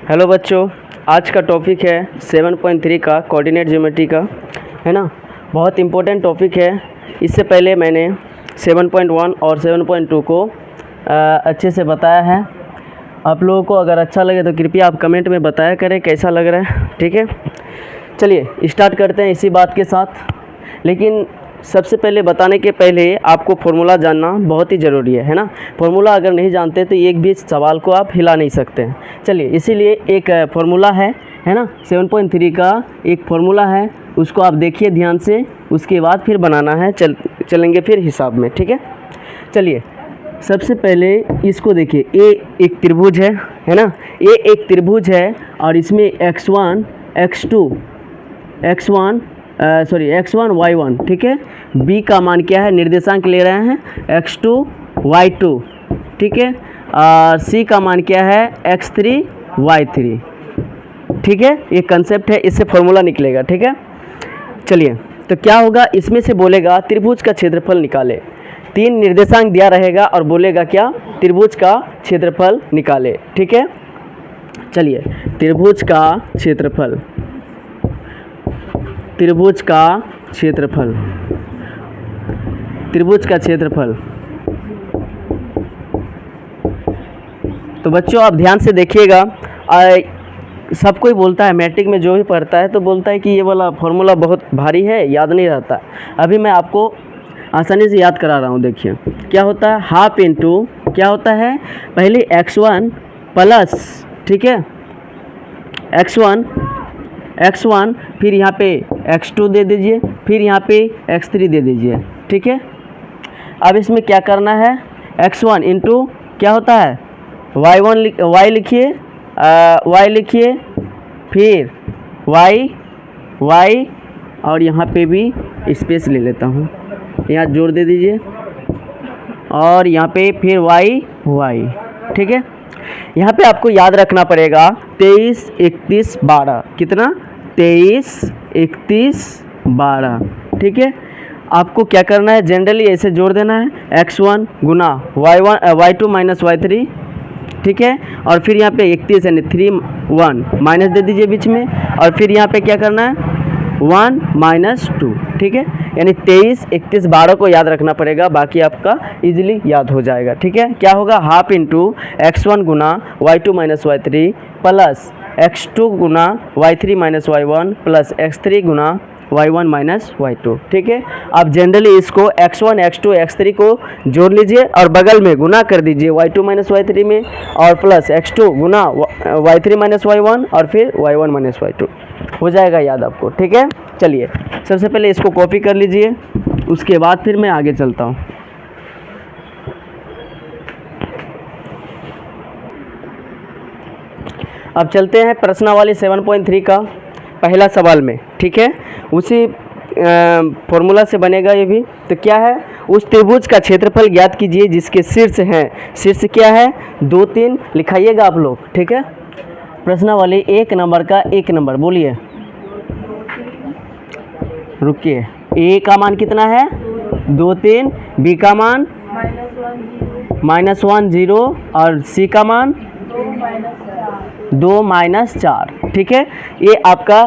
Hello बच्चों, आज का टॉपिक है 7.3 का कोऑर्डिनेट ज्योमेट्री का, है ना। बहुत इम्पोर्टेंट टॉपिक है। इससे पहले मैंने 7.1 और 7.2 को अच्छे से बताया है। आप लोगों को अगर अच्छा लगे तो कृपया आप कमेंट में बताया करें कैसा लग रहा है, ठीक है। चलिए स्टार्ट करते हैं इसी बात के साथ। लेकिन सबसे पहले बताने के पहले आपको फार्मूला जानना बहुत ही ज़रूरी है ना। फार्मूला अगर नहीं जानते तो एक भी सवाल को आप हिला नहीं सकते हैं। चलिए, इसीलिए एक फार्मूला है ना। 7.3 का एक फार्मूला है, उसको आप देखिए ध्यान से, उसके बाद फिर बनाना है। चलेंगे फिर हिसाब में, ठीक है। चलिए सबसे पहले इसको देखिए। ए एक त्रिभुज है ना। ए एक त्रिभुज है और इसमें x1 x1 y1, ठीक है। b का मान क्या है, निर्देशांक ले रहे हैं x2 y2, ठीक है। और c का मान क्या है x3 y3, ठीक है। ये कंसेप्ट है, इससे फॉर्मूला निकलेगा, ठीक है। चलिए तो क्या होगा, इसमें से बोलेगा त्रिभुज का क्षेत्रफल निकाले। 3 निर्देशांक दिया रहेगा और बोलेगा क्या, त्रिभुज का क्षेत्रफल निकाले, ठीक है। चलिए त्रिभुज का क्षेत्रफल तो बच्चों आप ध्यान से देखिएगा। सब कोई बोलता है, मैट्रिक में जो भी पढ़ता है तो बोलता है कि ये वाला फार्मूला बहुत भारी है, याद नहीं रहता। अभी मैं आपको आसानी से याद करा रहा हूँ। देखिए क्या होता है, हाफ इंटू क्या होता है, पहले x1 प्लस, ठीक है, x1 फिर यहाँ पे x2 दे दीजिए, फिर यहाँ पे x3 दे दीजिए, ठीक है। अब इसमें क्या करना है, x1 इंटू क्या होता है y लिखिए, फिर y और यहाँ पे भी स्पेस ले लेता हूँ, यहाँ जोड़ दे दीजिए, और यहाँ पे फिर y, ठीक है। यहाँ पे आपको याद रखना पड़ेगा 23, 31, 12, कितना 23, 31, 12, ठीक है। आपको क्या करना है, जनरली ऐसे जोड़ देना है x1 गुना y2 माइनस y3, ठीक है। और फिर यहाँ पे 31 यानी 3 1 माइनस दे दीजिए बीच में, और फिर यहाँ पे क्या करना है 1 माइनस 2, ठीक है। यानी 23, 31, 12 को याद रखना पड़ेगा, बाकी आपका इजीली याद हो जाएगा, ठीक है। क्या होगा, हाफ इंटू x1 गुना y2 minus y3 plus x2 गुना y3 minus y1 plus x3 गुना y1 माइनस y2, ठीक है। आप जनरली इसको x1 x2 x3 को जोड़ लीजिए और बगल में गुना कर दीजिए y2 माइनस y3 में, और प्लस x2 गुना y3 माइनस y1 और फिर y1 माइनस y2, हो जाएगा याद आपको, ठीक है। चलिए सबसे पहले इसको कॉपी कर लीजिए, उसके बाद फिर मैं आगे चलता हूँ। अब चलते हैं प्रश्नावली 7.3 का पहला सवाल में, ठीक है। उसी फॉर्मूला से बनेगा ये भी। तो क्या है, उस त्रिभुज का क्षेत्रफल ज्ञात कीजिए जिसके शीर्ष हैं, शीर्ष क्या है 2 3 लिखाइएगा आप लोग, ठीक है। प्रश्नावली 1 नंबर का 1 नंबर बोलिए, रुकिए। ए का मान कितना है 2 3, बी का मान -1 0 और सी का मान 2 - 4, ठीक है। ये आपका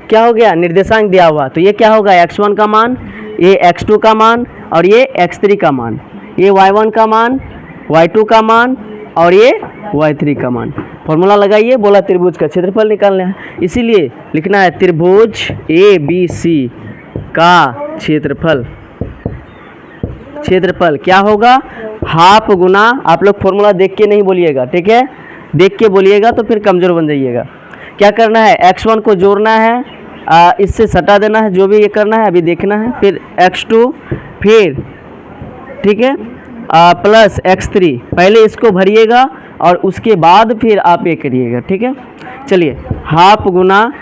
क्या हो गया, निर्देशांक दिया हुआ। तो ये क्या होगा, x1 का मान, ये x2 का मान और ये x3 का मान, ये y1 का मान, y2 का मान और ये y3 का मान। फॉर्मूला लगाइए, बोला त्रिभुज का क्षेत्रफल निकालना है, इसीलिए लिखना है त्रिभुज ABC का क्षेत्रफल क्या होगा, हाफ गुना, आप लोग फॉर्मूला देख के नहीं बोलिएगा, ठीक है। देख के बोलिएगा तो फिर कमज़ोर बन जाइएगा। क्या करना है, x1 को जोड़ना है, इससे सटा देना है, जो भी ये करना है अभी देखना है, फिर x2 फिर, ठीक है, प्लस x3, पहले इसको भरिएगा और उसके बाद फिर आप ये करिएगा, ठीक है। चलिए हाफ गुना,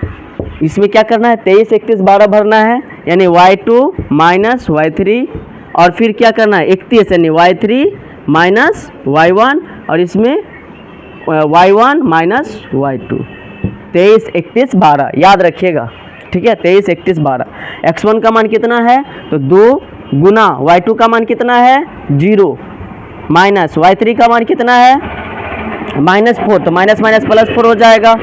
इसमें क्या करना है 23, 31, 12 भरना है, यानी y2 माइनस y3, और फिर क्या करना है 31 यानी y3 माइनस y1 और इसमें y1 माइनस y2, 23, 31, 12 याद रखिएगा, ठीक है। 23, 31, 12। x1 का मान कितना है, तो 2 गुना y2 का मान कितना है 0 माइनस y3 का मान कितना है -4, तो माइनस माइनस प्लस 4 हो जाएगा,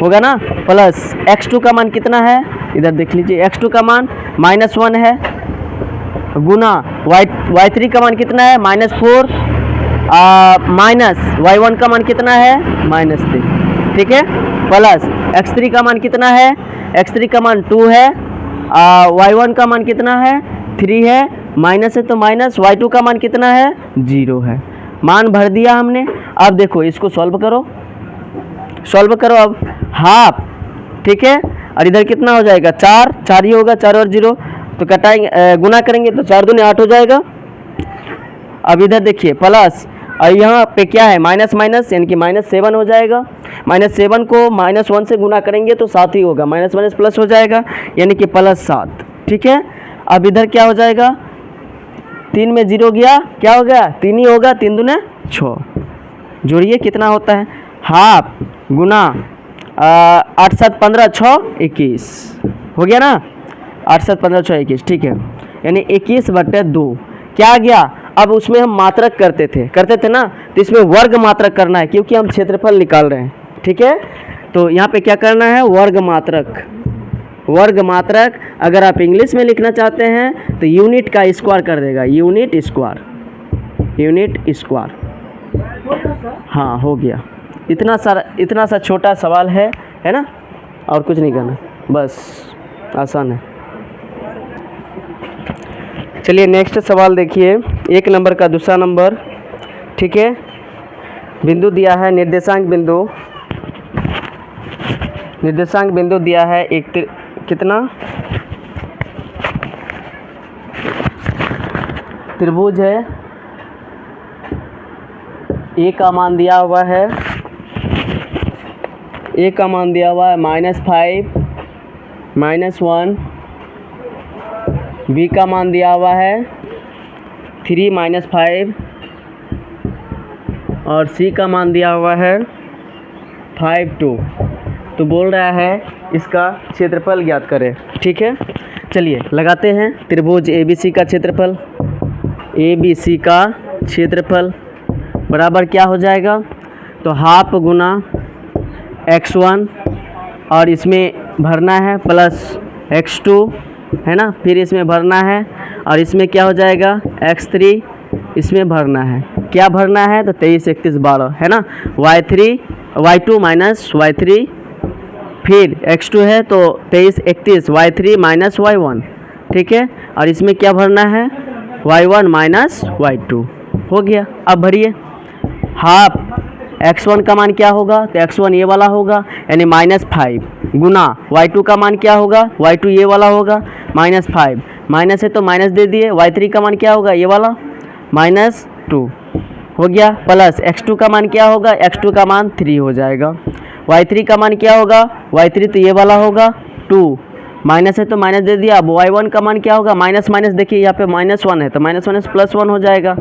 होगा ना। प्लस x2 का मान कितना है, इधर देख लीजिए, x2 का मान -1 है, गुना y3 का मान कितना है -4, माइनस y1 का मान कितना है -3, ठीक है। प्लस x3 का मान कितना है, x3 का मान 2 है, y1 का मान कितना है 3 है, माइनस है तो माइनस, y2 का मान कितना है 0 है। मान भर दिया हमने। अब देखो इसको सॉल्व करो, सॉल्व करो अब हाफ, ठीक है। और इधर कितना हो जाएगा 4, 4 ही होगा, 4 और 0 तो कटाएंगे, गुना करेंगे तो 4 दूनी 8 हो जाएगा। अब इधर देखिए प्लस, और यहाँ पे क्या है माइनस माइनस, यानी कि -7 हो जाएगा। -7 को -1 से गुना करेंगे तो 7 ही होगा, माइनस माइनस प्लस हो जाएगा, यानी कि +7, ठीक है। अब इधर क्या हो जाएगा, 3 में 0 गया, क्या हो गया 3 ही होगा, 3 दूने 6, जोड़िए कितना होता है, हाफ गुना 8 7 15 6 21 हो गया ना, 8 7 15 6 21, ठीक है। यानी 21/2 क्या आ गया। अब उसमें हम मात्रक करते थे ना, तो इसमें वर्ग मात्रक करना है क्योंकि हम क्षेत्रफल निकाल रहे हैं, ठीक है। तो यहाँ पे क्या करना है, वर्ग मात्रक। वर्ग मात्रक अगर आप इंग्लिश में लिखना चाहते हैं तो यूनिट का स्क्वायर कर देगा, यूनिट स्क्वायर, यूनिट स्क्वायर। हाँ हो गया, इतना सा छोटा सवाल है ना, और कुछ नहीं करना, बस आसान है। चलिए नेक्स्ट सवाल देखिए, 1 नंबर का दूसरा नंबर, ठीक है। बिंदु दिया है, निर्देशांक बिंदु दिया है एक कितना, त्रिभुज है, ए का मान दिया हुआ है, ए का मान दिया हुआ है -5 -1, बी का मान दिया हुआ है 3 -5, और सी का मान दिया हुआ है 5 2। तो बोल रहा है इसका क्षेत्रफल ज्ञात करें, ठीक है। चलिए लगाते हैं, त्रिभुज ABC का क्षेत्रफल, ABC का क्षेत्रफल बराबर क्या हो जाएगा, तो हाफ गुना x1, और इसमें भरना है प्लस x2 है ना, फिर इसमें भरना है, और इसमें क्या हो जाएगा x3, इसमें भरना है, क्या भरना है तो 23 31 12 है ना, y2 माइनस y3, फिर x2 है तो 23 31 y3 माइनस y1, ठीक है। और इसमें क्या भरना है y1 माइनस y2, हो गया। अब भरिए, हाफ x1 का मान क्या होगा, तो x1 ये वाला होगा, यानी -5 गुना y2 का मान क्या होगा, y2 ये वाला होगा -5, माइनस है तो माइनस दे दिए, y3 का मान क्या होगा ये वाला -2 हो गया, प्लस x2 का मान क्या होगा, x2 का मान 3 हो जाएगा, y3 का मान क्या होगा, y3 तो ये वाला होगा 2, माइनस है तो माइनस दे दिया। अब y1 का मान क्या होगा, माइनस माइनस देखिए यहाँ पे -1 है तो माइनस माइनस +1 हो जाएगा,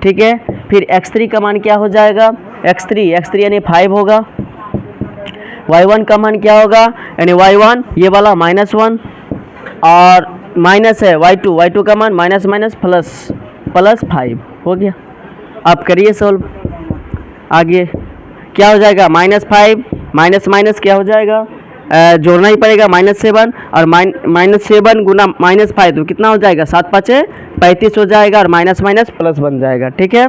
ठीक है। फिर x3 का मान क्या हो जाएगा, x3 यानी 5 होगा, y1 का मान क्या होगा, यानी y1 ये वाला -1, और माइनस है y2 का मान माइनस माइनस प्लस 5 हो गया। अब करिए सॉल्व, आगे क्या हो जाएगा, -5 माइनस माइनस क्या हो जाएगा, जोड़ना ही पड़ेगा -7, और -7 गुना -5 तो कितना हो जाएगा 7 5 35 हो जाएगा, और माइनस माइनस प्लस बन जाएगा, ठीक है।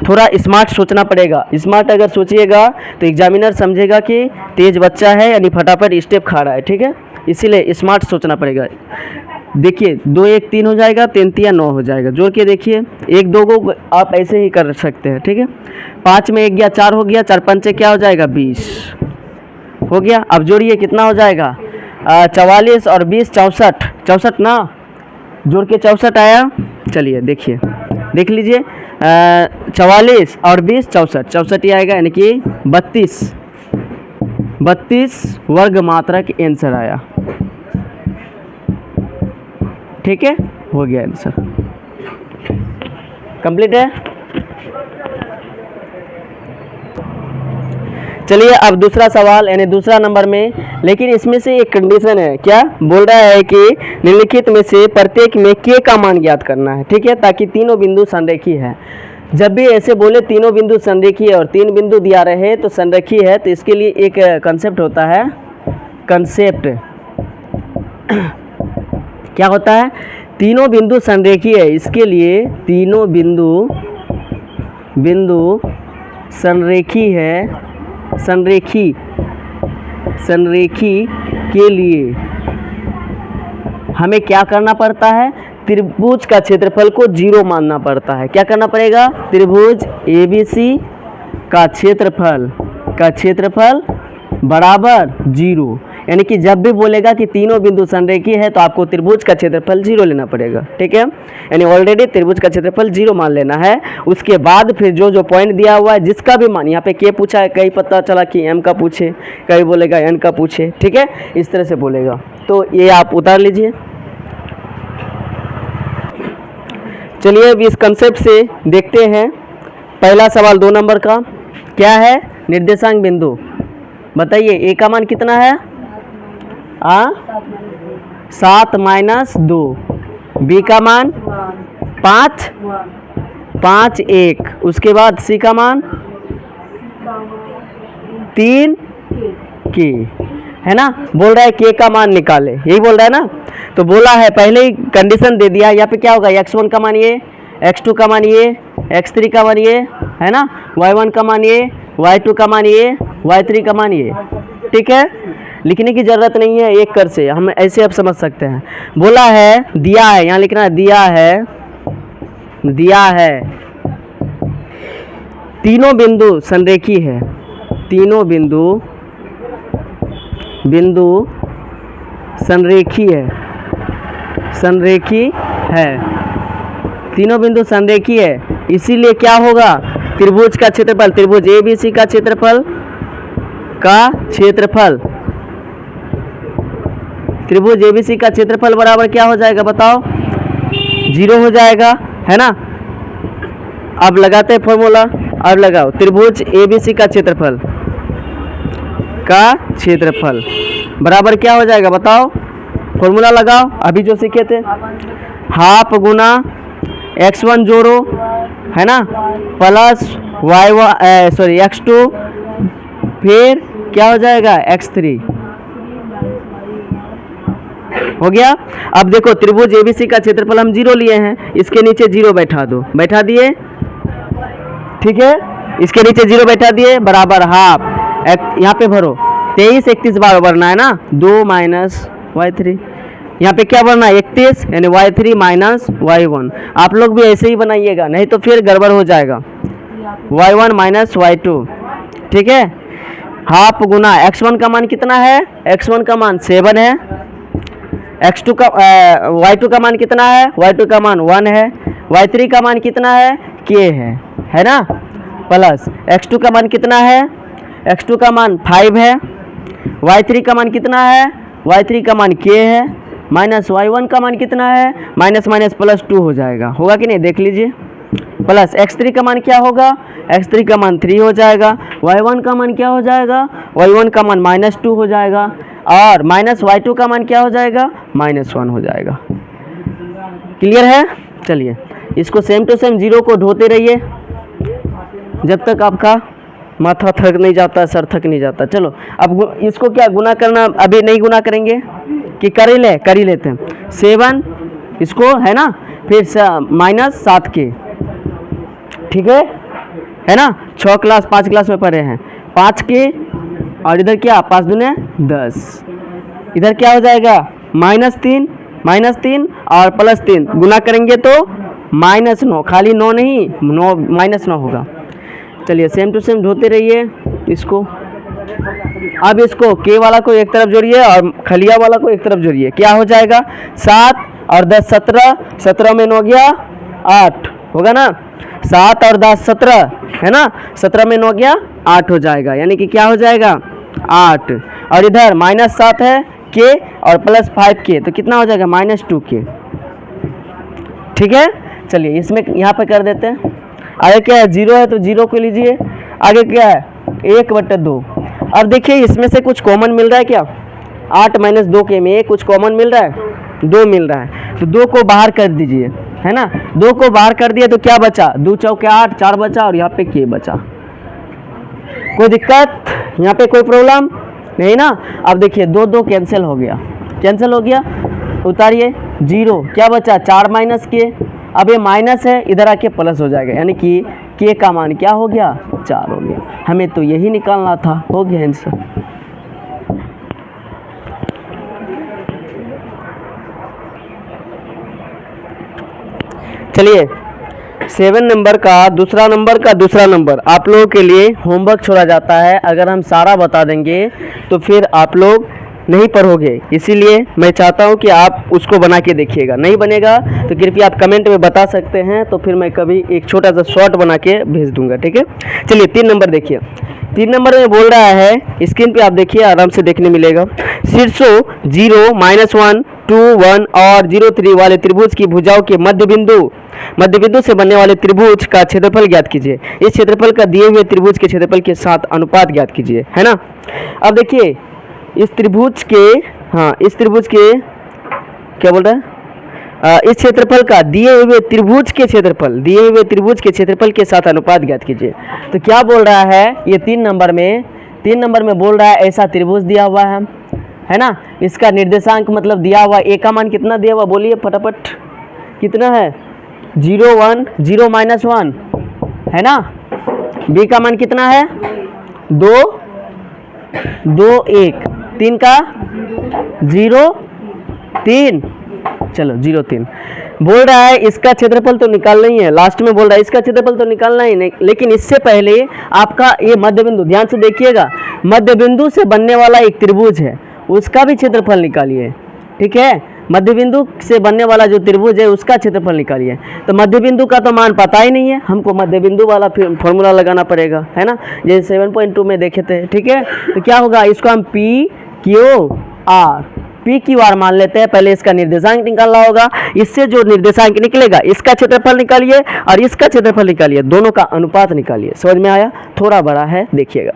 थोड़ा स्मार्ट सोचना पड़ेगा, स्मार्ट अगर सोचिएगा तो एग्जामिनर समझेगा कि तेज बच्चा है, यानी फटाफट स्टेप खा रहा है, ठीक है। इसीलिए स्मार्ट सोचना पड़ेगा। देखिए 2 1 3 हो जाएगा, 3 3 9 हो जाएगा, जोड़ के देखिए, 1 2 को आप ऐसे ही कर सकते हैं, ठीक है। 5 में 1 गया 4 हो गया, 4 5 क्या हो जाएगा 20 हो गया। अब जोड़िए कितना हो जाएगा, 44 और 20 64 ना, जोड़ के 64 आया। चलिए देखिए, देख लीजिए, 44 और 20 64 ही आएगा, यानी कि 32 वर्ग मात्रक आंसर आया, ठीक है, हो गया आंसर, कंप्लीट है। चलिए अब दूसरा सवाल, यानी दूसरा नंबर में, लेकिन इसमें से एक कंडीशन है, क्या बोल रहा है कि निम्नलिखित में से प्रत्येक में k का मान ज्ञात करना है, ठीक है, ताकि तीनों बिंदु संरेखी है। जब भी ऐसे बोले तीनों बिंदु संरेखीय है और 3 बिंदु दिया रहे तो संरेखीय है, तो इसके लिए एक कंसेप्ट होता है, कंसेप्ट क्या होता है, तीनों बिंदु संरेखीय है, इसके लिए तीनों बिंदु संरेखी है, संरेखी के लिए हमें क्या करना पड़ता है, त्रिभुज का क्षेत्रफल को 0 मानना पड़ता है। क्या करना पड़ेगा, त्रिभुज ABC का क्षेत्रफल बराबर 0, यानी कि जब भी बोलेगा कि तीनों बिंदु संरेखीय है तो आपको त्रिभुज का क्षेत्रफल 0 लेना पड़ेगा, ठीक है। यानी ऑलरेडी त्रिभुज का क्षेत्रफल 0 मान लेना है। उसके बाद फिर जो पॉइंट दिया हुआ है जिसका भी मान, यहाँ पे के पूछा है, कहीं पता चला कि m का पूछे, कहीं बोलेगा n का पूछे, ठीक है, इस तरह से बोलेगा। तो ये आप उतार लीजिए। चलिए अब इस कंसेप्ट से देखते हैं पहला सवाल 2 नंबर का। क्या है, निर्देशांक बिंदु बताइए। a का मान कितना है, 7 - 2, b का मान 5 1, उसके बाद c का मान 3 k, है ना। बोल रहा है k का मान निकाले, यही बोल रहा है ना। तो बोला है, पहले ही कंडीशन दे दिया। यहाँ पे क्या होगा, x1 का मान ये, x2 का मान ये, x3 का मान ये, है ना, y1 का मान ये, y2 का मान ये, y3 का मान ये, ठीक है। लिखने की ज़रूरत नहीं है, एक कर से हम ऐसे अब समझ सकते हैं। बोला है, दिया है, यहाँ लिखना है, दिया है तीनों बिंदु संरेखी है, तीनों बिंदु संरेखी है, तीनों बिंदु संरेखी है, इसीलिए क्या होगा, त्रिभुज का क्षेत्रफल, त्रिभुज ABC का क्षेत्रफल त्रिभुज ABC का क्षेत्रफल बराबर क्या हो जाएगा बताओ, 0 हो जाएगा, है ना। अब लगाते हैं फॉर्मूला, अब लगाओ, त्रिभुज ABC का क्षेत्रफल बराबर क्या हो जाएगा बताओ, फॉर्मूला लगाओ, अभी जो सीखे थे, हाफ गुना x1 जोड़ो, है ना, प्लस x2, फिर क्या हो जाएगा x3, हो गया। अब देखो, त्रिभुज ABC का क्षेत्रफल हम 0 लिए हैं, इसके नीचे 0 बैठा दो, बैठा दिए, ठीक है, इसके नीचे 0 बैठा दिए, बराबर हाफ, यहाँ पे भरो, 23 31 बार भरना है ना, 2 - y3, यहाँ पे क्या भरना है, 31, यानी y3 - y1। आप लोग भी ऐसे ही बनाइएगा, नहीं तो फिर गड़बड़ हो जाएगा, y1 - y2, ठीक है। हाफ गुना x1 का मान कितना है, x1 का मान 7 है, x2 का y2 का मान कितना है, y2 का मान 1 है, y3 का मान कितना है, k है ना, प्लस x2 का मान कितना है, x2 का मान 5 है, y3 का मान कितना है, y3 का मान k है, माइनस y1 का मान कितना है, माइनस प्लस 2 हो जाएगा, होगा कि नहीं, देख लीजिए। प्लस x3 का मान क्या होगा, x3 का मान 3 हो जाएगा, y1 का मान क्या हो जाएगा, y1 का मान -2 हो जाएगा, और माइनस y2 का मान क्या हो जाएगा, -1 हो जाएगा। क्लियर है। चलिए इसको सेम टू सेम 0 को ढोते रहिए जब तक आपका माथा थक नहीं जाता, सर थक नहीं जाता। चलो अब इसको क्या गुना करना, अभी नहीं गुना करेंगे कि कर ही लेते हैं। 7 इसको, है ना, फिर -7 के, ठीक है ना, 6 क्लास 5 क्लास में पढ़े हैं, 5 के, और इधर क्या, 5 दूने 10, इधर क्या हो जाएगा, -3 और +3 गुना करेंगे तो -9, खाली 9 नहीं, 9 -9 होगा। चलिए सेम टू सेम ढोते रहिए इसको। अब इसको के वाला को एक तरफ जोड़िए और खलिया वाला को एक तरफ जोड़िए, क्या हो जाएगा, 7 और 10 17, 17 में 9 गया 8, होगा ना, 7 और 10 17, है ना, 17 में 9 गया 8 हो जाएगा, यानी कि क्या हो जाएगा 8, और इधर -7 है के और +5 के, तो कितना हो जाएगा, -2 के, ठीक है। चलिए इसमें यहाँ पे कर देते हैं। आगे क्या है, 0 है तो 0 को लीजिए, आगे क्या है 1/2। अब देखिए इसमें से कुछ कॉमन मिल रहा है क्या, 8 - 2 के में कुछ कॉमन मिल रहा है, 2 मिल रहा है, तो 2 को बाहर कर दीजिए, है ना। 2 को बाहर कर दिया तो क्या बचा, 2 चौके 8, 4 बचा और यहाँ पे k बचा। कोई दिक्कत यहाँ पे, कोई प्रॉब्लम नहीं ना। अब देखिए 2 2 कैंसिल हो गया, कैंसिल हो गया, उतारिए 0, क्या बचा 4 माइनस के। अब ये माइनस है, इधर आके प्लस हो जाएगा, यानी कि k का मान क्या हो गया 4 हो गया। हमें तो यही निकालना था, हो गया आंसर। चलिए 7 नंबर का दूसरा नंबर आप लोगों के लिए होमवर्क छोड़ा जाता है। अगर हम सारा बता देंगे तो फिर आप लोग नहीं पढ़ोगे, इसीलिए मैं चाहता हूं कि आप उसको बना के देखिएगा। नहीं बनेगा तो कृपया आप कमेंट में बता सकते हैं, तो फिर मैं कभी एक छोटा सा शॉर्ट बना के भेज दूंगा, ठीक है। चलिए 3 नंबर देखिए। 3 नंबर में बोल रहा है, स्क्रीन पे आप देखिए, आराम से देखने मिलेगा। शीर्षों 0, -1, 2, 1 और 0, 3 वाले त्रिभुज की भुजाओं के मध्य बिंदु से बनने वाले त्रिभुज का क्षेत्रफल ज्ञात कीजिए। इस क्षेत्रफल का दिए हुए त्रिभुज के क्षेत्रफल के साथ अनुपात ज्ञात कीजिए, है ना। अब देखिए इस त्रिभुज के क्या बोल रहा है, इस क्षेत्रफल का दिए हुए त्रिभुज के क्षेत्रफल के साथ अनुपात ज्ञात कीजिए। तो क्या बोल रहा है, ये 3 नंबर में बोल रहा है ऐसा त्रिभुज दिया हुआ है ना। इसका निर्देशांक मतलब दिया हुआ, a का मान कितना दिया हुआ बोलिए फटाफट, कितना है 0 1 0 -1 है ना। b का मान कितना है 2 2 1, 3 का 0 3, चलो 0 3 बोल रहा है। इसका क्षेत्रफल तो निकालना ही है, लास्ट में बोल रहा है इसका क्षेत्रफल तो निकालना ही नहीं, लेकिन इससे पहले आपका ये मध्य बिंदु, ध्यान से देखिएगा, मध्य बिंदु से बनने वाला एक त्रिभुज है, उसका भी क्षेत्रफल निकालिए, ठीक है। मध्य बिंदु से बनने वाला जो त्रिभुज है उसका क्षेत्रफल निकालिए। तो मध्य बिंदु का तो मान पता ही नहीं है, हमको मध्य बिंदु वाला फॉर्मूला लगाना पड़ेगा, है ना, जैसे 7.2 में देखे थे, ठीक है। तो क्या होगा, इसको हम पी क्यू आर मान लेते हैं। पहले इसका निर्देशांक निकालना होगा, इससे जो निर्देशांक निकलेगा इसका क्षेत्रफल निकालिए और इसका क्षेत्रफल निकालिए, दोनों का अनुपात निकालिए। समझ में आया, थोड़ा बड़ा है देखिएगा।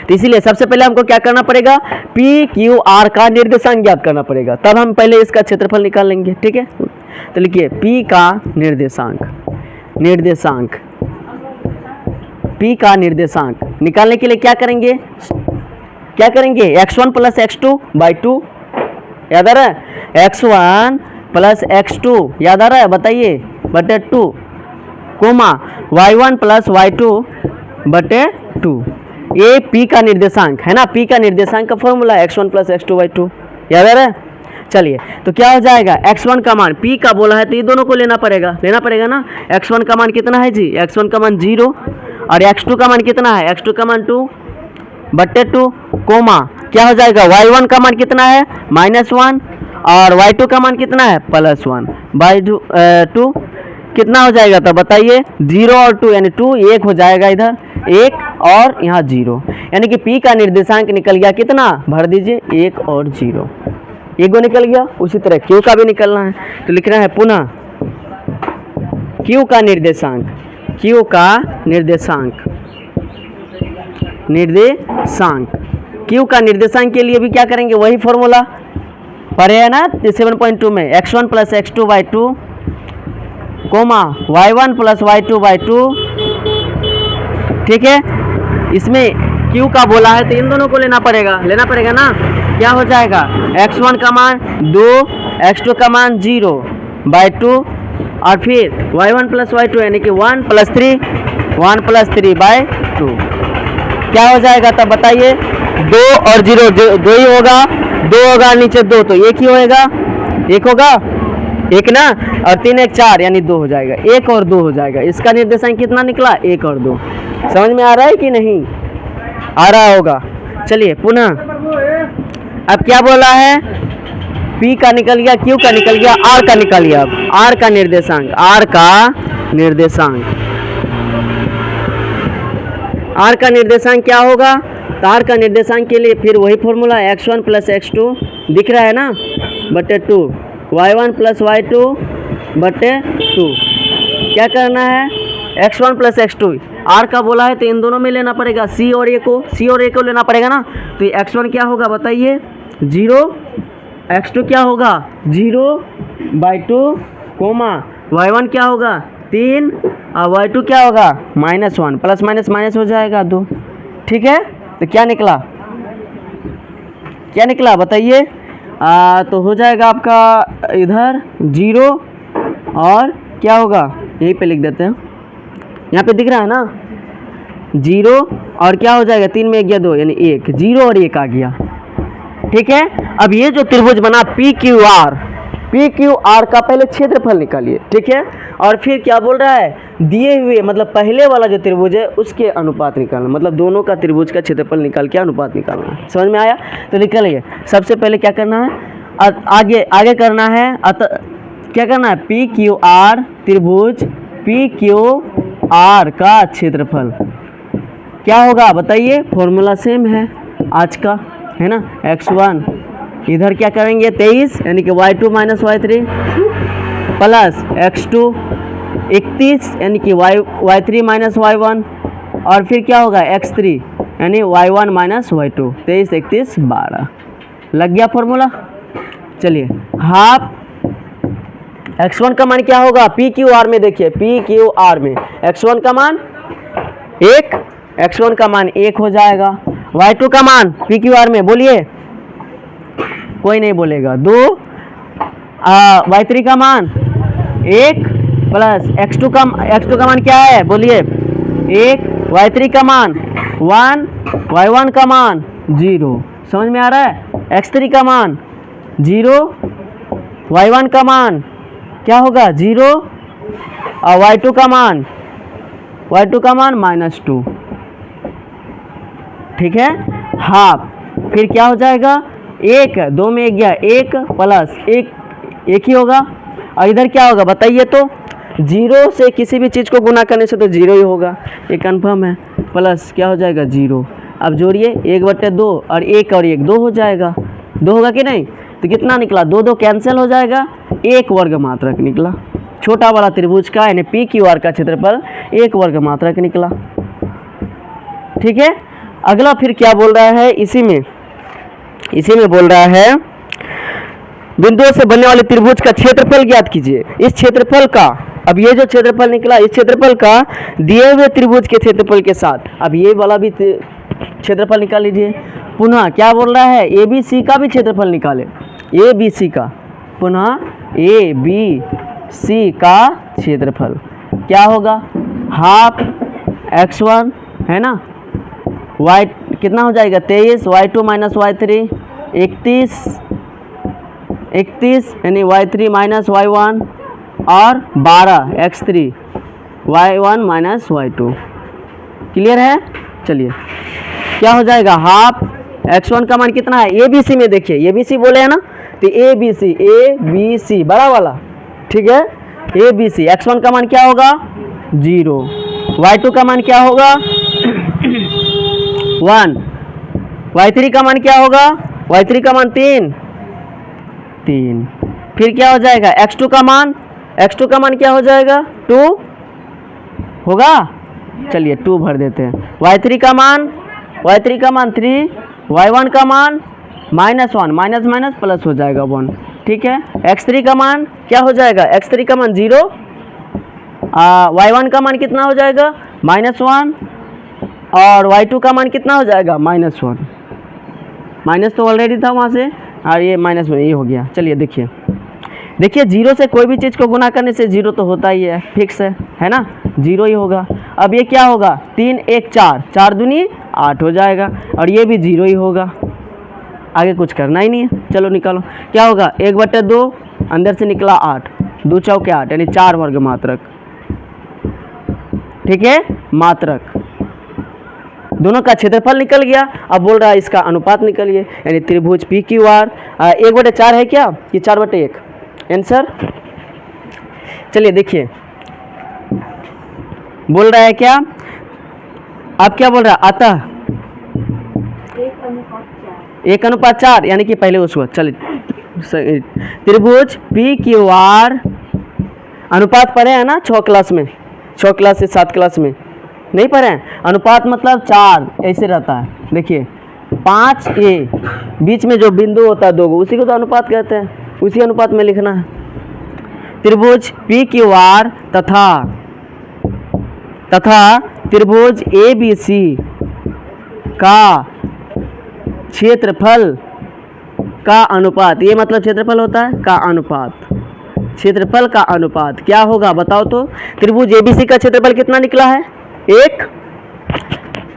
तो इसीलिए सबसे पहले हमको क्या करना पड़ेगा, पी क्यू आर का निर्देशांक ज्ञात करना पड़ेगा, तब हम पहले इसका क्षेत्रफल निकाल लेंगे, ठीक है। तो लिखिए पी का निर्देशांक निकालने के लिए क्या करेंगे, x1 + x2/2 याद आ रहा है, x1 + x2 याद आ रहा है, बताइए बटे 2, कोमा y1 + y2/2। ये p का निर्देशांक है ना, p का निर्देशांक का फॉर्मूला x1 + x2/2 याद आ रहा है। चलिए तो क्या हो जाएगा, x1 का मान, p का बोला है तो ये दोनों को लेना पड़ेगा ना। x1 का मान कितना है जी, x1 का मान 0 और x2 का मान कितना है, x2 का मान 2/2, कोमा क्या हो जाएगा, y1 का मान कितना है -1 और y2 का मान कितना है +1/2, कितना हो जाएगा तो बताइए, 0 और 2 यानी 2 1 हो जाएगा, इधर 1 और यहाँ 0, यानी कि p का निर्देशांक निकल गया कितना, भर दीजिए 1 और 0, एक गो निकल गया। उसी तरह q का भी निकलना है, तो लिखना है पुनः q का निर्देशांक के लिए भी क्या करेंगे, वही फॉर्मूला पढ़े है ना 7.2 में, x1 + x2/2 coma y1 + y2/2, ठीक है। इसमें q का बोला है तो इन दोनों को लेना पड़ेगा ना। क्या हो जाएगा, x1 का मान 2, x2 का मान 0/2 और फिर y1 + y2 यानी कि 1 + 3/2, क्या हो जाएगा तब बताइए, 2 और 0 2 ही होगा, 2 होगा नीचे 2 तो 1 ही होएगा, 1 होगा 1 ना, और 3 1 4 यानी 2 हो जाएगा, 1 और 2 हो जाएगा। इसका निर्देशांक कितना निकला, 1 और 2। समझ में आ रहा है कि नहीं आ रहा होगा। चलिए पुनः अब क्या बोला है, P का निकल गया, Q का निकल गया, R का निकालिए। अब R का निर्देशांक क्या होगा, तो R का निर्देशांक के लिए फिर वही फॉर्मूला, x1 + x2 दिख रहा है ना बटे 2, y1 + y2/2। क्या करना है, x1 + x2, R का बोला है तो इन दोनों में लेना पड़ेगा, C और A को लेना पड़ेगा ना। तो x1 क्या होगा बताइए 0, x2 क्या होगा 0/2, कोमा y1 क्या होगा 3 और y2 क्या होगा -1, प्लस माइनस माइनस हो जाएगा 2। ठीक है, तो क्या निकला, क्या निकला बताइए। तो हो जाएगा आपका इधर 0 और क्या होगा, यहीं पे लिख देते हैं, यहाँ पे दिख रहा है ना 0 और क्या हो जाएगा 3 में 1 गया 2 यानी 1, 0 और 1 आ गया। ठीक है, अब ये जो त्रिभुज बना पी क्यू आर का पहले क्षेत्रफल निकालिए। ठीक है, और फिर क्या बोल रहा है, दिए हुए मतलब पहले वाला जो त्रिभुज है उसके अनुपात निकालना, मतलब दोनों का त्रिभुज का क्षेत्रफल निकाल के अनुपात निकालना है। समझ में आया, तो निकालिए। सबसे पहले क्या करना है, आगे करना है, क्या करना है, पी क्यू आर त्रिभुज पी क्यू आर का क्षेत्रफल क्या होगा बताइए। फॉर्मूला सेम है आज का, है ना, x1 इधर क्या करेंगे 23 यानी कि y2 minus y3 plus x2 31 यानी कि y3 माइनस y1 और फिर क्या होगा x3 यानी y1 माइनस y2, 23 31 12। लग गया फॉर्मूला। चलिए, हाफ x1 का मान क्या होगा पी क्यू आर में, देखिए पी क्यू आर में x1 का मान 1, x1 का मान 1 हो जाएगा, y2 का मान पी क्यू आर में बोलिए, कोई नहीं बोलेगा 2, y3 का मान 1 प्लस x2 का मान क्या है बोलिए 1, y3 का मान 1, y1 का मान 0। समझ में आ रहा है, x3 का मान 0, y1 का मान क्या होगा 0 और y2 का मान -2। ठीक है, हाफ फिर क्या हो जाएगा 1, 2 में 1 गया 1 प्लस 1 ही होगा, और इधर क्या होगा बताइए। तो 0 से किसी भी चीज़ को गुना करने से तो 0 ही होगा, ये कन्फर्म है, प्लस क्या हो जाएगा 0। अब जोड़िए 1/2 और 1 और 1 2 हो जाएगा, 2 होगा कि नहीं, तो कितना निकला 2 2 कैंसिल हो जाएगा, 1 वर्ग मात्रक निकला। छोटा वाला त्रिभुज का यानी पी क्यू आर का क्षेत्रफल 1 वर्ग मात्रक निकला। ठीक है, अगला फिर क्या बोल रहा है, इसी में बोल रहा है बिंदुओं से बनने वाले त्रिभुज का क्षेत्रफल ज्ञात कीजिए। इस क्षेत्रफल का, अब ये जो क्षेत्रफल निकला इस क्षेत्रफल का दिए हुए त्रिभुज के क्षेत्रफल के साथ अब ये वाला भी क्षेत्रफल निकाल लीजिए। पुनः क्या बोल रहा है, ए बी सी का भी क्षेत्रफल निकाले, ए बी सी का, पुनः ए बी सी का क्षेत्रफल क्या होगा, हाफ x1 है ना, y कितना हो जाएगा 23, y2 माइनस y3 31 यानी y3 माइनस y1 और 12 x3 y1 minus y2। Clear है। चलिए क्या हो जाएगा, हाफ x1 का मान कितना है, ए बी सी में देखिए, ए बी सी बोले हैं ना, तो ए बी सी बड़ा वाला, ठीक है, ए बी सी x1 का मान क्या होगा 0, y2 का मान क्या होगा 1, y3 का मान क्या होगा, y3 का मान 3, फिर क्या हो जाएगा x2 का मान क्या हो जाएगा 2 होगा। चलिए 2 भर देते हैं, y3 का मान 3, y1 का मान -1, माइनस माइनस प्लस हो जाएगा 1। ठीक है, x3 का मान क्या हो जाएगा, x3 का मान 0, y1 का मान कितना हो जाएगा -1 और y2 का मान कितना हो जाएगा -1, माइनस तो ऑलरेडी था वहाँ से और ये माइनस में ये हो गया। चलिए देखिए 0 से कोई भी चीज़ को गुना करने से 0 तो होता ही है, फिक्स है ना, 0 ही होगा। अब ये क्या होगा 3 1 4, 4 दूनी 8 हो जाएगा और ये भी 0 ही होगा, आगे कुछ करना ही नहीं है। चलो निकालो, क्या होगा 1/2 अंदर से निकला 8, 2 चौके 8 यानी 4 वर्ग मात्रक। ठीक है, मात्रक दोनों का क्षेत्रफल निकल गया। अब बोल रहा है इसका अनुपात निकलिए, यानी त्रिभुज पी क्यू आर 1/4 है क्या, ये 4/1 आंसर। चलिए देखिए बोल रहा है क्या, अब क्या बोल रहा है, अतः 1/4 यानी कि पहले उसको, चलिए त्रिभुज पी क्यू आर अनुपात पढ़े हैं ना 6 क्लास में, 6 क्लास से 7 क्लास में नहीं पढ़े हैं। अनुपात मतलब 4 ऐसे रहता है, देखिए 5a बीच में जो बिंदु होता है 2 उसी को तो अनुपात कहते हैं, उसी अनुपात में लिखना है। त्रिभुज पी क्यू आर तथा त्रिभुज ए बी सी का क्षेत्रफल का अनुपात, ये मतलब क्षेत्रफल होता है का अनुपात, क्षेत्रफल का अनुपात क्या होगा बताओ तो। त्रिभुज एबीसी का क्षेत्रफल कितना निकला है? 1।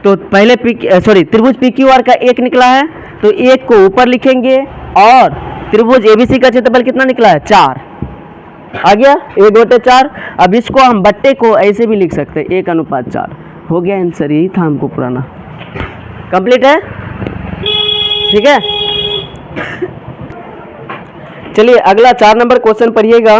तो पहले त्रिभुज पी क्यू आर का 1 निकला है, तो 1 को ऊपर लिखेंगे, और त्रिभुज एबीसी का क्षेत्रफल कितना निकला है? 4 आ गया, 1/4। अब इसको हम बट्टे को ऐसे भी लिख सकते हैं, 1:4 हो गया आंसर। यही था हमको पुराना। कंप्लीट है, ठीक है। चलिए अगला 4 नंबर क्वेश्चन पढ़िएगा।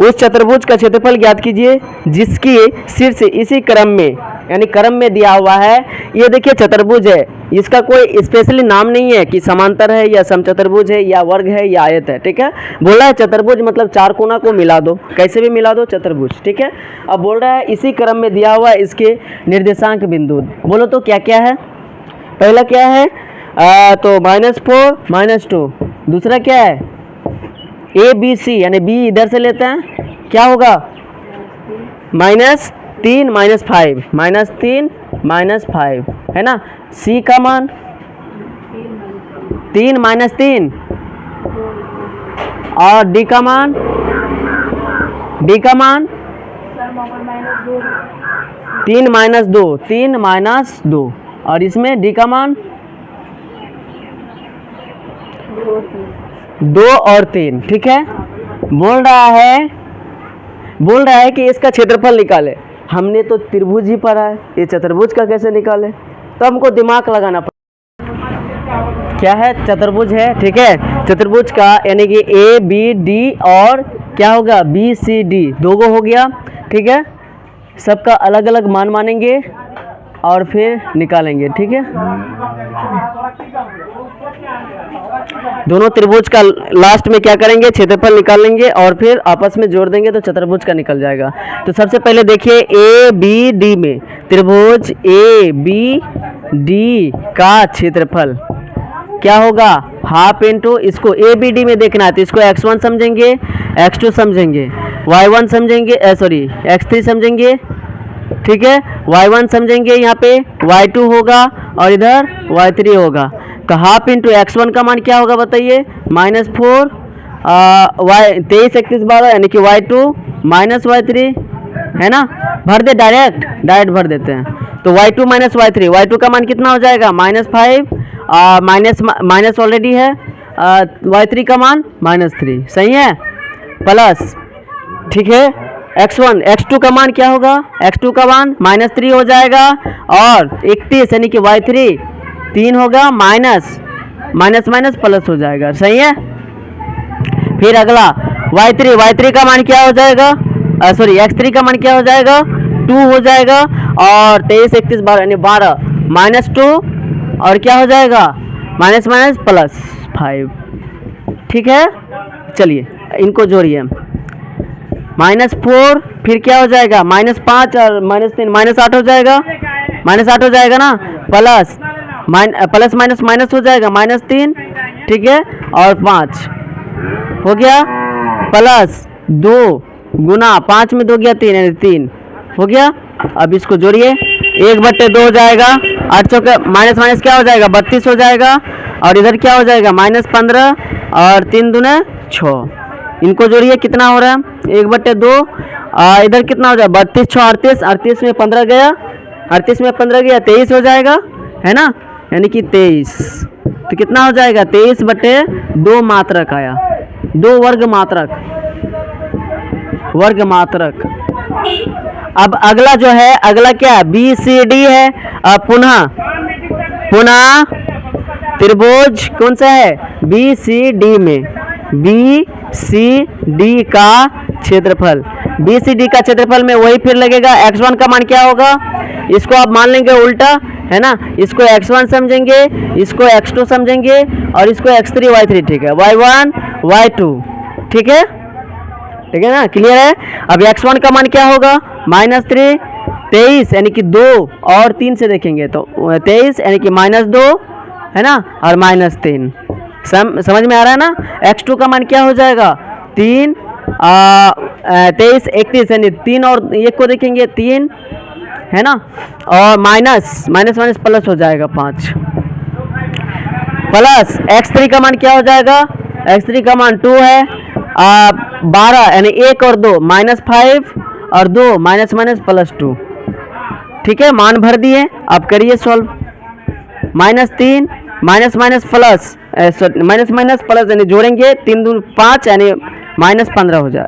उस चतुर्भुज का क्षेत्रफल ज्ञात कीजिए जिसकी शीर्ष इसी क्रम में, यानी क्रम में दिया हुआ है। ये देखिए चतुर्भुज है, इसका कोई स्पेशली नाम नहीं है कि समांतर है या समचतुर्भुज है या वर्ग है या आयत है, ठीक है। बोल रहा है चतुर्भुज मतलब 4 कोना को मिला दो, कैसे भी मिला दो चतुर्भुज, ठीक है। अब बोल रहा है इसी क्रम में दिया हुआ इसके निर्देशांक बिंदु, बोलो तो क्या क्या है। पहला क्या है तो -4 -2। दूसरा क्या है ए बी सी, यानी बी इधर से लेते हैं, क्या होगा -3 -5, -3 -5 है ना। सी का मान 3 -3, और डी का मान 3 -2, और इसमें डी का मान 2 और 3, ठीक है। बोल रहा है कि इसका क्षेत्रफल निकाले। हमने तो त्रिभुज ही पढ़ा है, ये चतुर्भुज का कैसे निकाले, तो हमको दिमाग लगाना पड़ेगा। क्या है चतुर्भुज है, ठीक है। चतुर्भुज का यानी कि ए बी डी और क्या होगा बी सी डी, 2 गो हो गया, ठीक है। सबका अलग अलग मान मानेंगे और फिर निकालेंगे, ठीक है। दोनों त्रिभुज का लास्ट में क्या करेंगे, क्षेत्रफल निकाल लेंगे और फिर आपस में जोड़ देंगे तो चतुर्भुज का निकल जाएगा। तो सबसे पहले देखिए ए बी डी में त्रिभुज ए बी डी का क्षेत्रफल क्या होगा, हाफ इंटू, इसको ए बी डी में देखना है तो इसको x1 समझेंगे, x2 समझेंगे, y1 समझेंगे, x3 समझेंगे, ठीक है। y1 समझेंगे, यहाँ पे y2 होगा और इधर y3 होगा। तो हाफ इंटू x1 का मान क्या होगा बताइए, -4 23 31 12 यानी कि y2 -y3 है ना। भर दे, डायरेक्ट भर देते हैं। तो y2 -y3, y2 का मान कितना हो जाएगा -5, माइनस ऑलरेडी है, y3 का मान -3, सही है, प्लस, ठीक है। x2 का मान क्या होगा, x2 का मान -3 हो जाएगा, और 31 यानी कि y3 3 होगा, माइनस प्लस हो जाएगा, सही है। फिर अगला y3 का मान क्या हो जाएगा, x3 का मान क्या हो जाएगा 2 हो जाएगा, और 23 31 12 यानी 12 -2 और क्या हो जाएगा माइनस +5, ठीक है। चलिए इनको जोड़िए, -4 फिर क्या हो जाएगा -5 और -3 -8 हो जाएगा, -8 हो जाएगा ना, प्लस माइनस हो जाएगा -3, ठीक है, और 5 हो गया, प्लस 2 गुना 5 में 2 गया 3 यानी 3 हो गया। अब इसको जोड़िए, 1/2 हो जाएगा, 8 चौके माइनस क्या हो जाएगा 32 हो जाएगा, और इधर क्या हो जाएगा -15 और 3 दूने 6। इनको जोड़िए, कितना हो रहा है 1/2, इधर कितना हो जाएगा 32 6 38, 38 में 15 गया, 38 में 15 गया 23 हो जाएगा, है ना, यानी कि 23। तो कितना हो जाएगा 23/2 मात्रक आया, 2 वर्ग मात्रक। अब अगला जो है, अगला क्या है BCD है। अब पुनः त्रिभुज कौन सा है BCD में, BCD का क्षेत्रफल, BCD का क्षेत्रफल में वही फिर लगेगा। x1 का मान क्या होगा, इसको आप मान लेंगे उल्टा, है ना, इसको x1 समझेंगे, इसको x2 समझेंगे, और इसको x3 y3, ठीक है, y1 y2, ठीक है ना, क्लियर है। अब x1 का मान क्या होगा -3, 23 यानी कि 2 और 3 से देखेंगे तो 23 यानी कि -2 है ना, और -3, समझ में आ रहा है ना। x2 का मान क्या हो जाएगा 3 23 31 यानी 3 और 1 को देखेंगे 3 है ना, और माइनस माइनस माइनस प्लस हो जाएगा 5 प्लस x3 का मान क्या हो जाएगा, x3 का मान 2 है, 12 यानी 1 और 2 -5 और 2 माइनस माइनस प्लस 2। ठीक है, मान भर दिए, अब करिए solve. -3 minus minus plus minus minus plus यानी जोड़ेंगे 3 दूनी 5 यानी -15 हो जाए,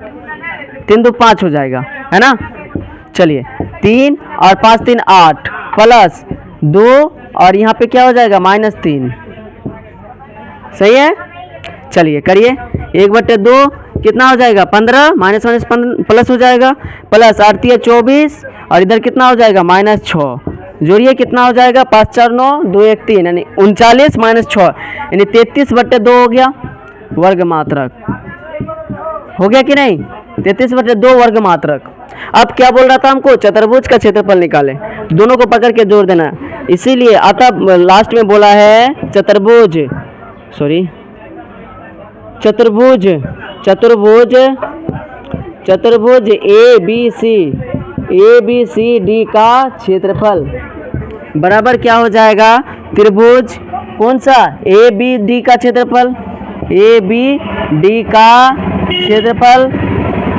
3 2 5 हो जाएगा है ना। चलिए 3 और 5 3 8 प्लस 2 और यहाँ पे क्या हो जाएगा -3, सही है। चलिए करिए 1/2 कितना हो जाएगा 15 माइनस माइनस प्लस हो जाएगा, प्लस 8 3 24 और इधर कितना हो जाएगा -6, जोड़िए कितना हो जाएगा 5 4 9 2 1 3 यानी 39 -6 यानी 33/2 हो गया वर्ग मात्रक, हो गया कि नहीं, 33/2 वर्ग मात्रक। अब क्या बोल रहा था हमको, चतुर्भुज का क्षेत्रफल निकालें, दोनों को पकड़ के जोड़ देना, इसीलिए अतः लास्ट में बोला है चतुर्भुज, सॉरी चतुर्भुज चतुर्भुज चतुर्भुज ए बी सी डी का क्षेत्रफल बराबर क्या हो जाएगा, त्रिभुज कौन सा ए बी डी का क्षेत्रफल, ए बी डी का क्षेत्रफल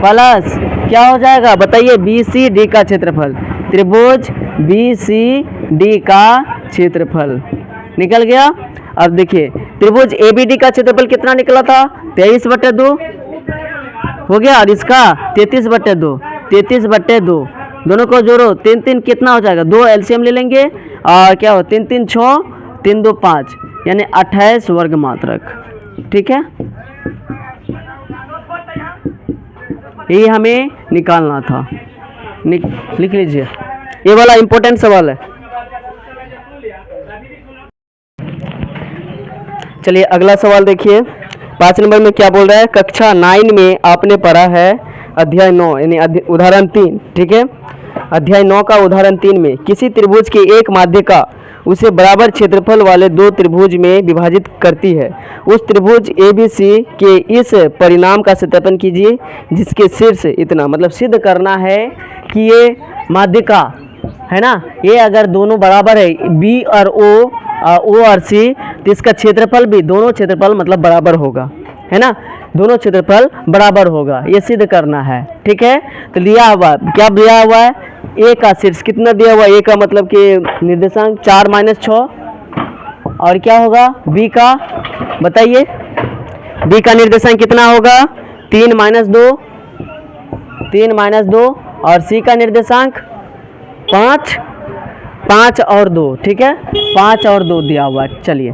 प्लस क्या हो जाएगा बताइए, बी सी डी का क्षेत्रफल, त्रिभुज बी सी डी का क्षेत्रफल निकल गया। अब देखिए त्रिभुज ए बी डी का क्षेत्रफल कितना निकला था 23/2 हो गया, और इसका 33/2 33/2, दोनों को जोड़ो 3 3 कितना हो जाएगा, 2 एलसीएम ले लेंगे और क्या हो 3 3 6 3 2 5 यानी 28 वर्ग मात्रक। ठीक है, ये हमें निकालना था, लिख लीजिए, ये वाला इंपॉर्टेंट सवाल है। चलिए अगला सवाल देखिए, 5 नंबर में क्या बोल रहा है, कक्षा 9 में आपने पढ़ा है अध्याय 9 यानी उदाहरण 3। ठीक है, अध्याय 9 का उदाहरण 3 में किसी त्रिभुज की एक माध्यिका उसे बराबर क्षेत्रफल वाले 2 त्रिभुज में विभाजित करती है, उस त्रिभुज ABC के इस परिणाम का सत्यापन कीजिए जिसके शीर्ष इतना, मतलब सिद्ध करना है कि ये माध्यिका है ना, ये अगर दोनों बराबर है B और O और C, तो इसका क्षेत्रफल भी, दोनों क्षेत्रफल मतलब बराबर होगा है ना, दोनों क्षेत्रफल बराबर होगा, ये सिद्ध करना है। ठीक है, तो लिया हुआ क्या दिया हुआ है, ए का शीर्ष कितना दिया हुआ है, ए का मतलब कि निर्देशांक 4 - 6 और क्या होगा बी का, बताइए बी का निर्देशांक कितना होगा 3 - 2 3 - 2 और सी का निर्देशांक 5 और 2। ठीक है, 5 और 2 दिया हुआ है। चलिए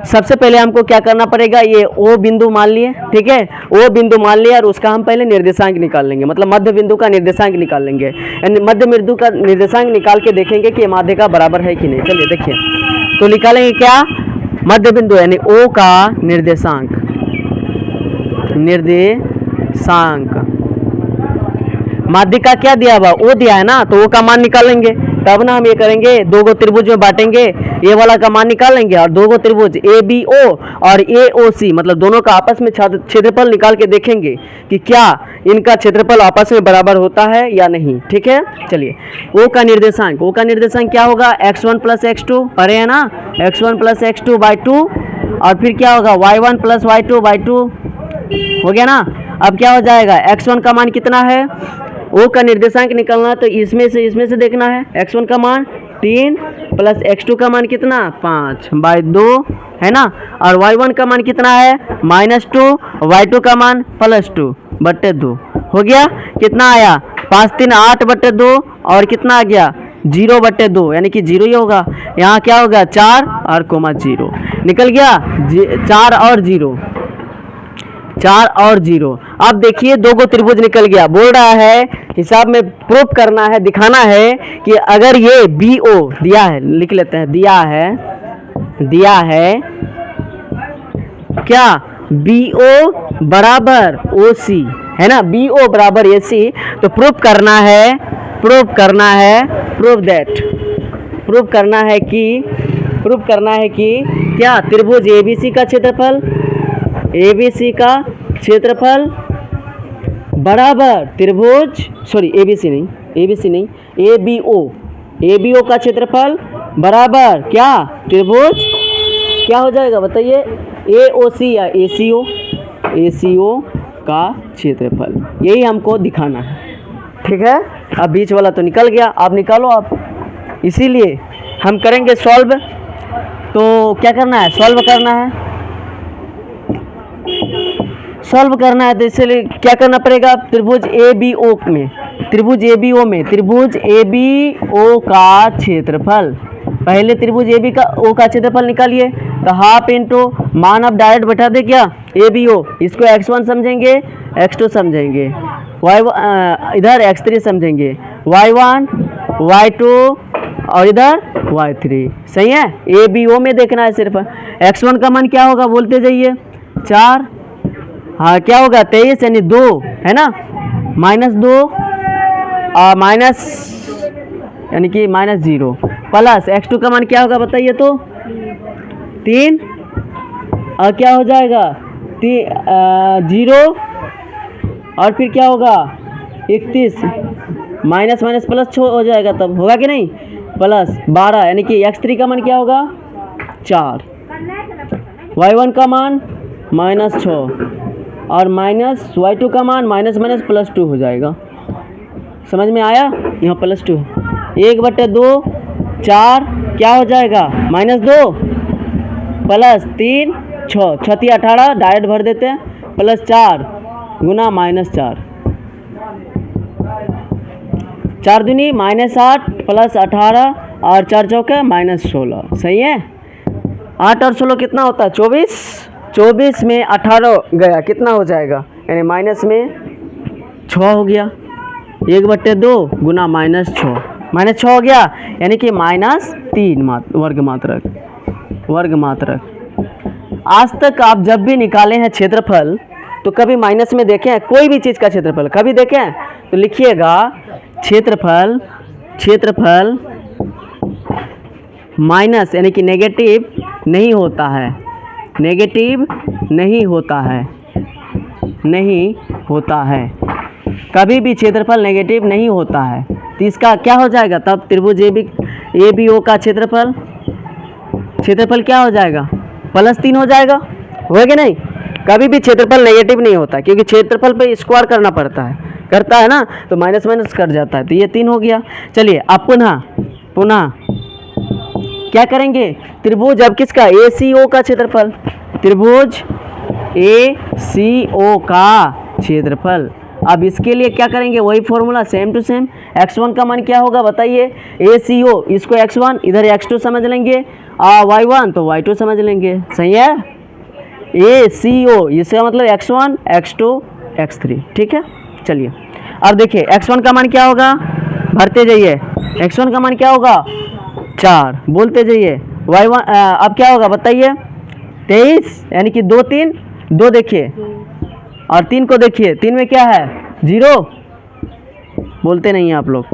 सबसे पहले हमको क्या करना पड़ेगा, ये ओ बिंदु मान लिए, ठीक है, ओ बिंदु मान लिया और उसका हम पहले निर्देशांक निकाल लेंगे, मतलब मध्य बिंदु का निर्देशांक निकाल लेंगे, यानी मध्य बिंदु का निर्देशांक निकाल के देखेंगे कि माध्यिका बराबर है कि नहीं। चलिए देखिए, तो निकालेंगे क्या, मध्य बिंदु यानी ओ का निर्देशांक, माध्यिका क्या दिया हुआ, ओ दिया है ना, तो ओ का मान निकालेंगे, तब ना हम ये करेंगे, 2 गो त्रिभुज में बांटेंगे, ए वाला का मान निकालेंगे और 2 गो त्रिभुज ABO और AOC मतलब दोनों का आपस में क्षेत्रफल निकाल के देखेंगे कि क्या इनका क्षेत्रफल आपस में बराबर होता है या नहीं। ठीक है, चलिए ओ का निर्देशांक क्या होगा, x1 + x2 पढ़े है ना, x1 + x2/2 और फिर क्या होगा y1 + y2/2 हो गया ना। अब क्या हो जाएगा, x1 का मान कितना है, ओ का निर्देशांक निकालना है तो इसमें से देखना है, x1 का मान 3 + x2 का मान कितना 5/2 है ना, और y1 का मान कितना है -2, y2 का मान +2/2 हो गया। कितना आया 5 3 8/2 और कितना आ गया 0/2 यानी कि 0 ही होगा। यहाँ क्या होगा 4 और 0 निकल गया, 4 और 0। अब देखिए 2 गो त्रिभुज निकल गया, बोल रहा है हिसाब में प्रूफ करना है, दिखाना है कि अगर ये BO दिया है, लिख लेते हैं, दिया है क्या BO बराबर OC है ना, BO बराबर AC, तो प्रूफ करना है कि क्या त्रिभुज ABC का क्षेत्रफल बराबर त्रिभुज सॉरी ABC नहीं ABO का क्षेत्रफल बराबर क्या त्रिभुज क्या हो जाएगा बताइए AOC या ACO का क्षेत्रफल। यही हमको दिखाना है, ठीक है। अब बीच वाला तो निकल गया, आप निकालो आप। इसीलिए हम करेंगे सॉल्व। तो क्या करना है, सॉल्व करना है तो इसलिए क्या करना पड़ेगा, त्रिभुज ABO का क्षेत्रफल, पहले त्रिभुज O का क्षेत्रफल निकालिए। तो हाफ इंटू मान अब डायरेक्ट बैठा दे क्या ABO, इसको x1 समझेंगे, x2 समझेंगे, इधर x3 समझेंगे, y1 y2 और इधर y3। सही है, ABO में देखना है सिर्फ। x1 का मान क्या होगा बोलते जाइए 4, हाँ क्या होगा 23 यानी 2 है ना, -2 माइनस यानी कि -0 प्लस x2 का मान क्या होगा बताइए तो 3 और क्या हो जाएगा 0 और फिर क्या होगा 31 माइनस प्लस हो जाएगा, तब होगा कि नहीं प्लस 12 यानी कि x3 का मान क्या होगा 4, y1 का मान -6 और माइनस y2 का मान माइनस +2 हो जाएगा। समझ में आया, यहाँ +2 है। 1/2 4 क्या हो जाएगा -2 प्लस 3 6 6 18 डायरेक्ट भर देते हैं, प्लस 4 गुना -4 4 दूनी -8 प्लस 18 और 4 चौके -16। सही है, 8 और 16 कितना होता है 24 में 18 गया कितना हो जाएगा, यानी माइनस में 6 हो गया। 1/2 गुना -6 हो गया, यानी कि -3 वर्ग मात्रक। आज तक आप जब भी निकाले हैं क्षेत्रफल तो कभी माइनस में देखे हैं कोई भी चीज़ का क्षेत्रफल कभी देखे हैं, तो लिखिएगा क्षेत्रफल माइनस यानी कि नेगेटिव नहीं होता है, कभी भी क्षेत्रफल नेगेटिव नहीं होता है। तो इसका क्या हो जाएगा तब त्रिभुज ABO का क्षेत्रफल क्या हो जाएगा +3 हो जाएगा, होगा कि नहीं। कभी भी क्षेत्रफल नेगेटिव नहीं होता क्योंकि क्षेत्रफल पे स्क्वायर करना पड़ता है ना, तो माइनस कट जाता है, तो ये 3 हो गया। चलिए अब पुनः क्या करेंगे, त्रिभुज अब किसका ACO का क्षेत्रफल, त्रिभुज ACO का क्षेत्रफल। अब इसके लिए क्या करेंगे, वही formula same to same. x1 का मान क्या होगा बताइए, ACO इसको x1 इधर x2 समझ लेंगे, y1 तो y2 समझ लेंगे। सही है, ACO इसका मतलब x1 x2 x3, ठीक है। चलिए अब देखिए x1 का मान क्या होगा, भरते जाइए, x1 का मान क्या होगा 4 बोलते जाइए, y1 अब क्या होगा बताइए 23 यानी कि 2 3 2 देखिए और 3 को देखिए, 3 में क्या है 0 बोलते नहीं हैं आप लोग।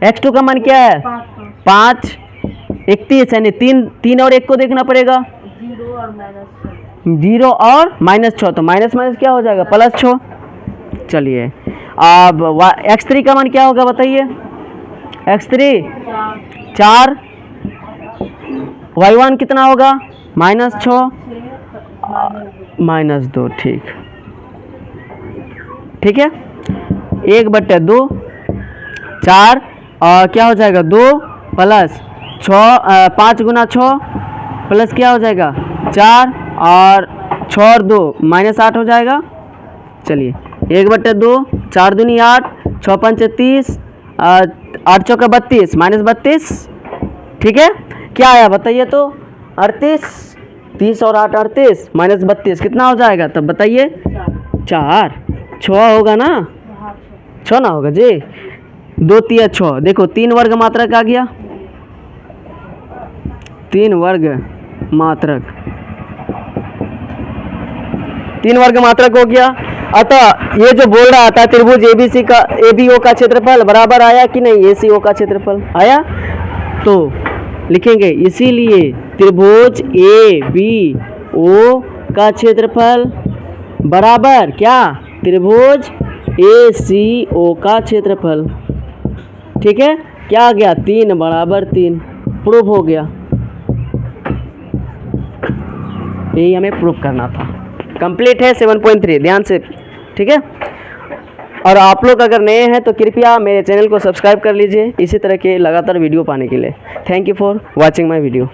x2 का मान क्या है 5 31 यानी 3 और 1 को देखना पड़ेगा, 0 और -6 तो माइनस क्या हो जाएगा +6। चलिए अब x3 का मान क्या होगा बताइए, x3 4 y1 कितना होगा -6 -2, ठीक है। 1/2 4 और क्या हो जाएगा 2 प्लस 5 गुना 6 प्लस क्या हो जाएगा 4 और 6 और 2 -8 हो जाएगा। चलिए 1/2 4 दूनी 8 6 5 30 8 चौका 32 -32, ठीक है। क्या आया बताइए तो 38, 30 और 8 38 -32 कितना हो जाएगा तब बताइए 4 6 होगा ना, 6 ना होगा जी, 2 3 6 देखो 3 वर्ग मात्रक आ गया, 3 वर्ग मात्रक हो गया। अतः ये जो बोल रहा था त्रिभुज ABO का क्षेत्रफल बराबर आया कि नहीं ACO का क्षेत्रफल आया, तो लिखेंगे इसीलिए त्रिभुज ABO का क्षेत्रफल बराबर क्या त्रिभुज ACO का क्षेत्रफल, ठीक है, क्या आ गया 3 बराबर 3, प्रूफ हो गया। यही हमें प्रूफ करना था। कंप्लीट है 7.3, ध्यान से, ठीक है। और आप लोग अगर नए हैं तो कृपया मेरे चैनल को सब्सक्राइब कर लीजिए इसी तरह के लगातार वीडियो पाने के लिए। Thank you for watching my video.